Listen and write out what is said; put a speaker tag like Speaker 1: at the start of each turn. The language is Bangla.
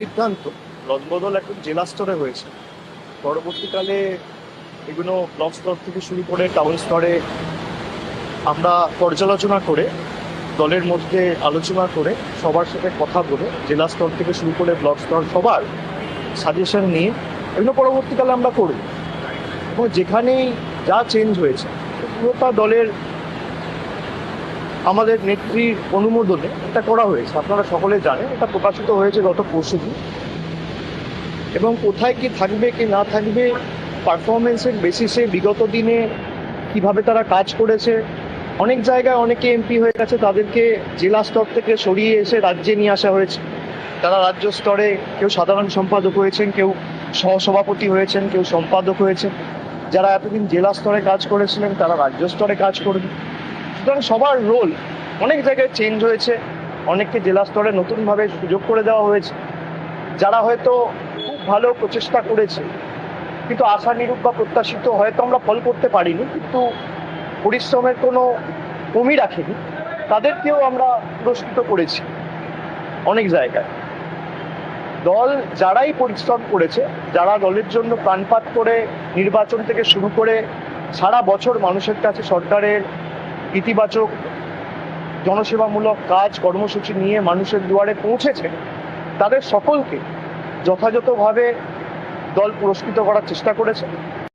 Speaker 1: সিদ্ধান্ত রদবদল এখন জেলা স্তরে হয়েছে। পরবর্তীকালে এগুলো ব্লক স্তর থেকে শুরু করে টাউন স্তরে আমরা পর্যালোচনা করে দলের মধ্যে আলোচনা করে সবার সাথে কথা বলে জেলা স্তর থেকে শুরু করে ব্লক স্তর সবার সাজেশন নিয়ে এগুলো পরবর্তীকালে আমরা করব। এবং যেখানেই যা চেঞ্জ হয়েছে পুরোটা দলের আমাদের নেত্রীর অনুমোদনে এটা করা হয়েছে। আপনারা সকলে জানেন, এটা প্রকাশিত হয়েছে গত পরশুদিন। এবং কোথায় কি থাকবে কি না থাকবে পারফরমেন্সের বেসিসে বিগত দিনে কিভাবে তারা কাজ করেছে, অনেক জায়গায় অনেকে এমপি হয়ে গেছে, তাদেরকে জেলা স্তর থেকে সরিয়ে এসে রাজ্যে নিয়ে আসা হয়েছে। তারা রাজ্য স্তরে কেউ সাধারণ সম্পাদক হয়েছেন, কেউ সহসভাপতি হয়েছেন, কেউ সম্পাদক হয়েছেন। যারা এতদিন জেলা স্তরে কাজ করেছিলেন তারা রাজ্য স্তরে কাজ করবে। সুতরাং সবার রোল অনেক জায়গায় চেঞ্জ হয়েছে। অনেককে জেলা স্তরে নতুনভাবে সুযোগ করে দেওয়া হয়েছে। যারা হয়তো খুব ভালো প্রচেষ্টা করেছে কিন্তু আশানুরূপ বা প্রত্যাশিত হয়তো আমরা ফল করতে পারিনি, কিন্তু পরিশ্রমের কোনো কমি রাখেনি, তাদেরকেও আমরা পুরস্কৃত করেছি অনেক জায়গায়। দল যারাই পরিশ্রম করেছে, যারা দলের জন্য প্রাণপাত করে নির্বাচন থেকে শুরু করে সারা বছর মানুষের কাছে সরকারের ইতিবাচক জনসেবামূলক কাজ কর্মসূচি নিয়ে মানুষের দুয়ারে পৌঁছেছে, তাদের সকলকে যথাযথভাবে দল পুরস্কৃত করার চেষ্টা করেছে।